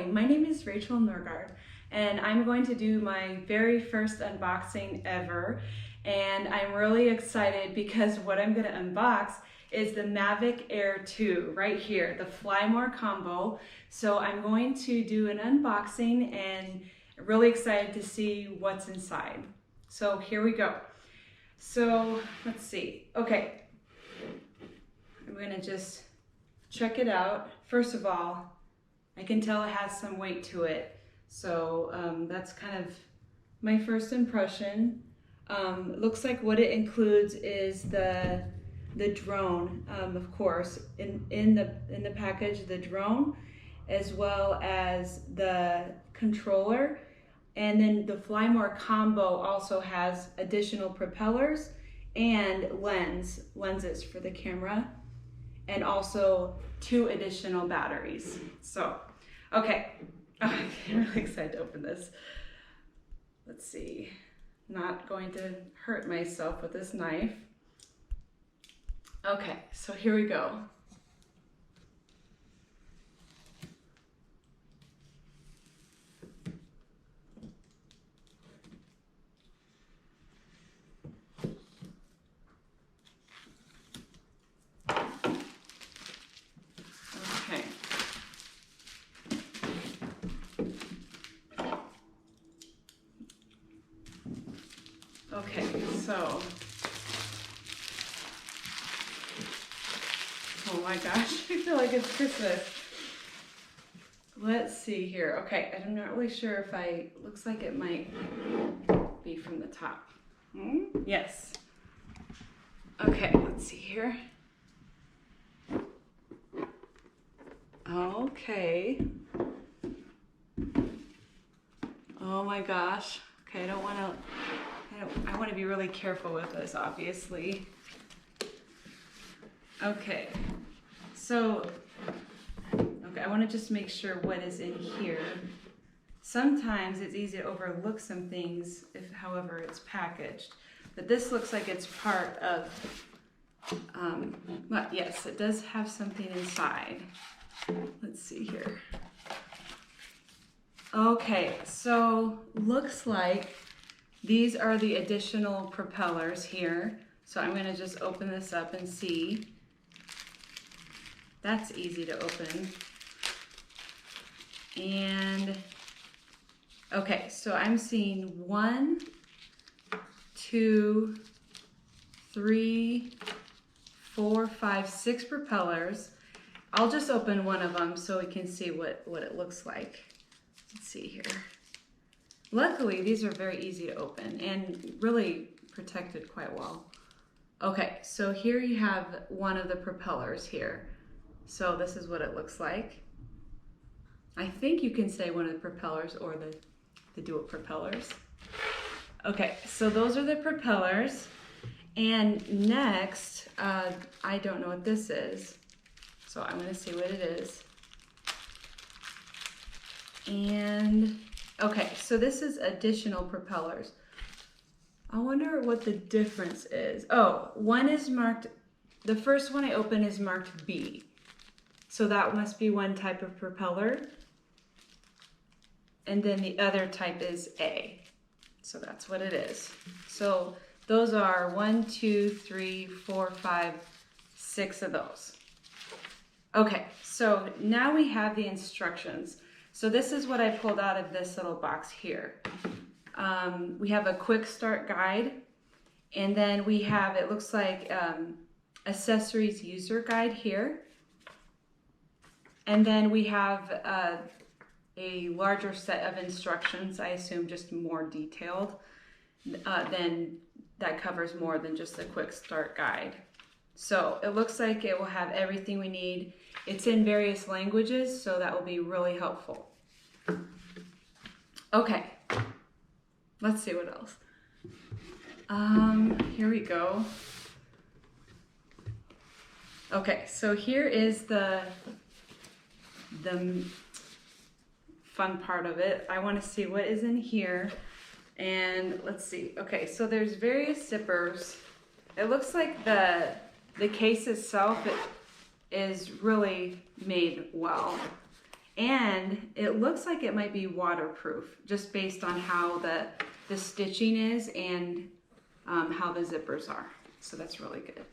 Hi, my name is Rachel Norgaard, and I'm going to do my very first unboxing ever. And I'm really excited because what I'm going to unbox is the MavicAir2 right here, the FlyMore combo. So I'm going to do an unboxing and really excited to see what's inside. So here we go. So let's see. Okay, I'm going to just check it out. First of all, I can tell it has some weight to it. So that's kind of my first impression. Looks like what it includes is the drone, of course, in the package, the drone, as well as the controller. And then the FlyMore combo also has additional propellers and lenses for the camera, and also 2 additional batteries. So, okay, I'm really excited to open this. Let's see, not going to hurt myself with this knife. Okay, so here we go. Okay, so, oh my gosh, I feel like it's Christmas. Let's see here. Okay, I'm not really sure if looks like it might be from the top. Yes. Okay, let's see here. Okay. Oh my gosh. Okay, I want to be really careful with this, obviously. Okay, so, I want to just make sure what is in here. Sometimes it's easy to overlook some things however it's packaged, but this looks like it's part of, but yes, it does have something inside. Let's see here. Okay, so looks like these are the additional propellers here. So I'm gonna just open this up and see. That's easy to open. And, okay, so I'm seeing 1, 2, 3, 4, 5, 6 propellers. I'll just open one of them so we can see what it looks like. Let's see here. Luckily, these are very easy to open and really protected quite well. Okay, so here you have one of the propellers here. So this is what it looks like. I think you can say one of the propellers or the dual propellers. Okay, so those are the propellers. And next, I don't know what this is. So I'm gonna see what it is. And okay, so this is additional propellers. I wonder what the difference is. Oh, one is marked, the first one I opened is marked B. So that must be one type of propeller. And then the other type is A. So that's what it is. So those are 1, 2, 3, 4, 5, 6 of those. Okay, so now we have the instructions. So this is what I pulled out of this little box here. We have a quick start guide, and then we have, it looks like accessories user guide here. And then we have a larger set of instructions, I assume just more detailed, then that covers more than just the quick start guide. So it looks like it will have everything we need. It's in various languages, so that will be really helpful. Okay, let's see what else. Here we go. Okay, so here is the fun part of it. I want to see what is in here, and let's see. Okay, so there's various zippers. It looks like the case itself is really made well. and it looks like it might be waterproof just based on how the stitching is and how the zippers are. So that's really good.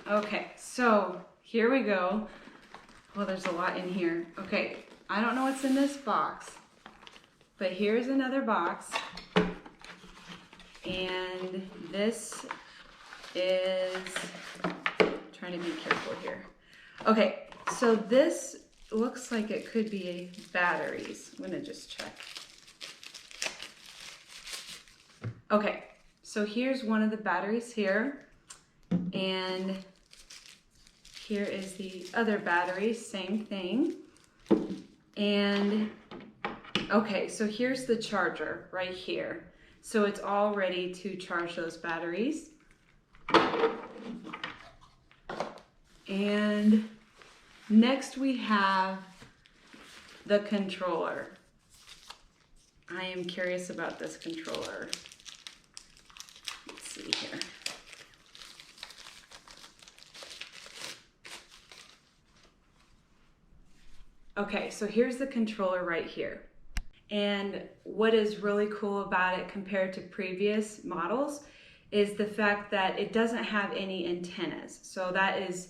Okay, so here we go. Well, there's a lot in here. Okay, I don't know what's in this box, but here's another box. And this is, trying to be careful here. Okay, so this looks like it could be batteries. I'm gonna just check. Okay, so here's one of the batteries here. And here is the other battery, same thing. And okay, so here's the charger right here. So it's all ready to charge those batteries. And next we have the controller. I am curious about this controller. Let's see here. Okay, so here's the controller right here. And what is really cool about it compared to previous models is the fact that it doesn't have any antennas. So that is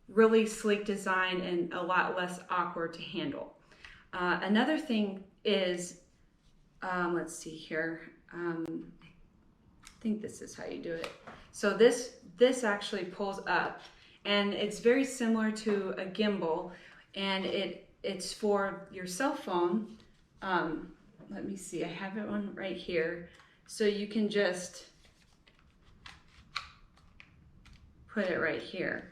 really sleek design and a lot less awkward to handle. Another thing is, let's see here. I think this is how you do it. So this actually pulls up, and it's very similar to a gimbal, and it's for your cell phone. Let me see, I have it on right here. So you can just put it right here.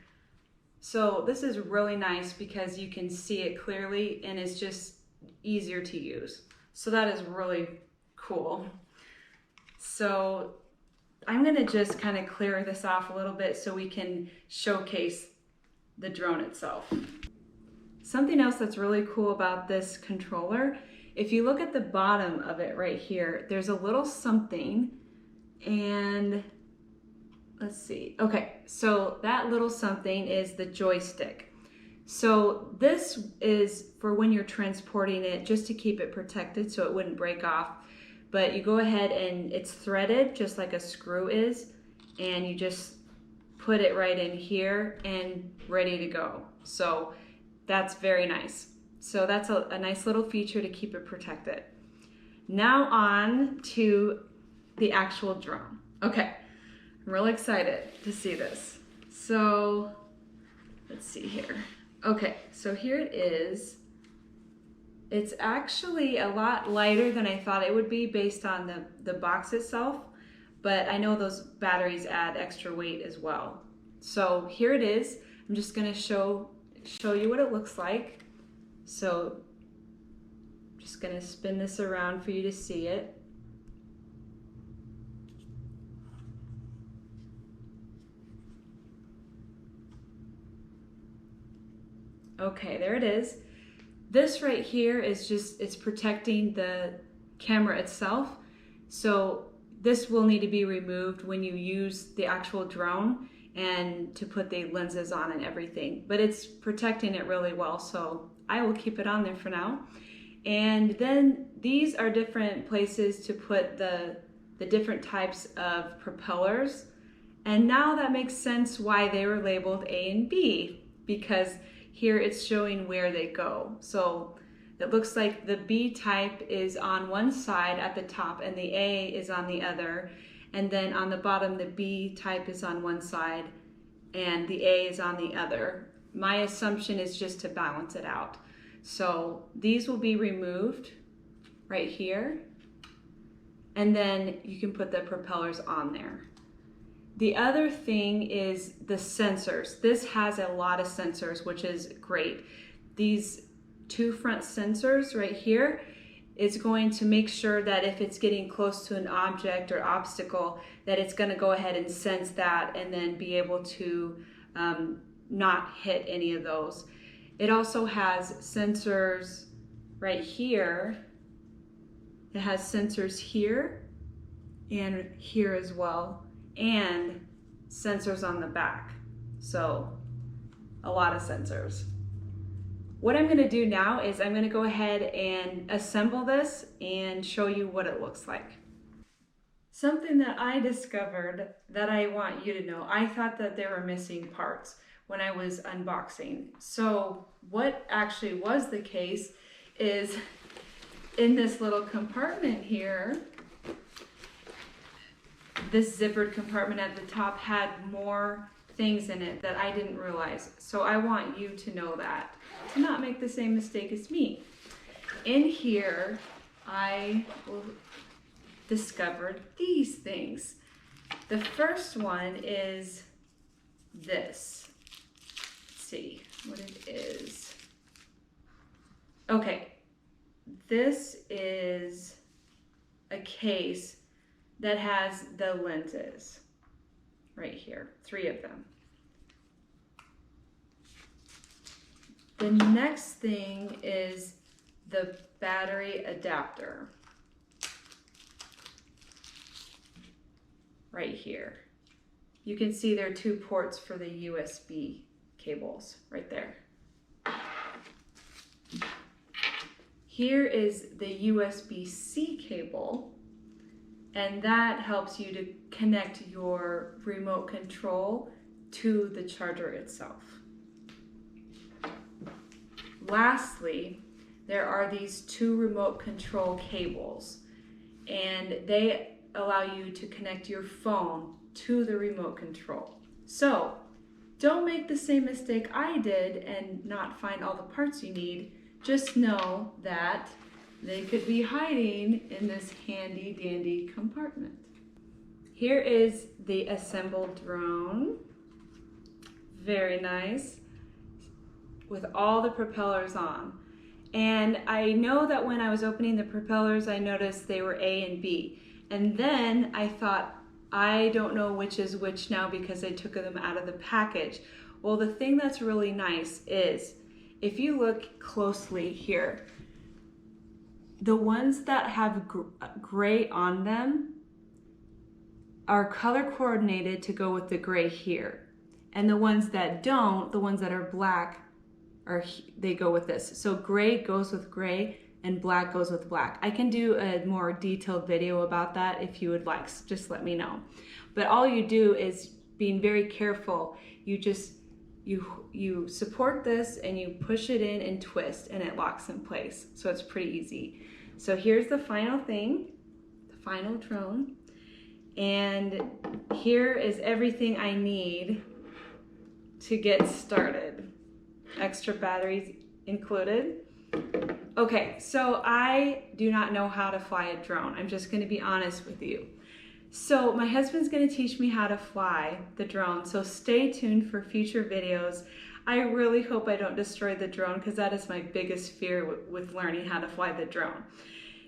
So this is really nice because you can see it clearly and it's just easier to use. So that is really cool. So I'm gonna just kind of clear this off a little bit so we can showcase the drone itself. Something else that's really cool about this controller, if you look at the bottom of it right here, there's a little something, and let's see. Okay, so that little something is the joystick. So this is for when you're transporting it, just to keep it protected so it wouldn't break off. But you go ahead and it's threaded just like a screw is, and you just put it right in here and ready to go. So that's very nice. So that's a nice little feature to keep it protected. Now on to the actual drone. Okay, I'm really excited to see this. So let's see here. Okay, so here it is. It's actually a lot lighter than I thought it would be based on the box itself, but I know those batteries add extra weight as well. So here it is. I'm just gonna show you what it looks like. So I'm just gonna spin this around for you to see it. Okay, there it is. This right here is just, it's protecting the camera itself. So this will need to be removed when you use the actual drone and to put the lenses on and everything. But it's protecting it really well, so I will keep it on there for now. And then these are different places to put the different types of propellers. And now that makes sense why they were labeled A and B, because here it's showing where they go. So it looks like the B type is on one side at the top and the A is on the other. And then on the bottom, the B type is on one side and the A is on the other. My assumption is just to balance it out. So these will be removed right here. And then you can put the propellers on there. The other thing is the sensors. This has a lot of sensors, which is great. These two front sensors right here is going to make sure that if it's getting close to an object or obstacle, that it's going to go ahead and sense that and then be able to not hit any of those. It also has sensors right here. It has sensors here and here as well, and sensors on the back. So a lot of sensors. what I'm gonna do now is I'm gonna go ahead and assemble this and show you what it looks like. Something that I discovered that I want you to know, I thought that there were missing parts when I was unboxing. So what actually was the case is in this little compartment here, this zippered compartment at the top had more things in it that I didn't realize. So I want you to know that, to not make the same mistake as me. In here, I discovered these things. The first one is this. Let's see what it is. Okay, this is a case that has the lenses right here, 3 of them. The next thing is the battery adapter right here. You can see there are 2 ports for the USB cables right there. Here is the USB-C cable, and that helps you to connect your remote control to the charger itself. Lastly, there are these 2 remote control cables, and they allow you to connect your phone to the remote control. So don't make the same mistake I did and not find all the parts you need. Just know that they could be hiding in this handy dandy compartment. Here is the assembled drone. Very nice, with all the propellers on. And I know that when I was opening the propellers, I noticed they were A and B. And then I thought, I don't know which is which now because I took them out of the package. Well, the thing that's really nice is, if you look closely here, the ones that have gray on them are color coordinated to go with the gray here. And the ones that don't, the ones that are black, they go with this. So gray goes with gray and black goes with black. I can do a more detailed video about that if you would like, just let me know. But all you do is being very careful. You support this and you push it in and twist and it locks in place. So it's pretty easy. So here's the final thing, the final drone. And here is everything I need to get started. Extra batteries included. Okay, so I do not know how to fly a drone. I'm just gonna be honest with you. So my husband's gonna teach me how to fly the drone, so stay tuned for future videos. I really hope I don't destroy the drone because that is my biggest fear with learning how to fly the drone.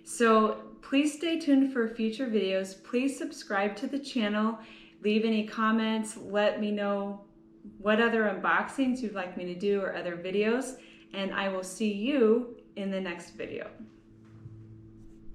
So please stay tuned for future videos. Please subscribe to the channel, leave any comments, let me know what other unboxings you'd like me to do or other videos, and I will see you in the next video.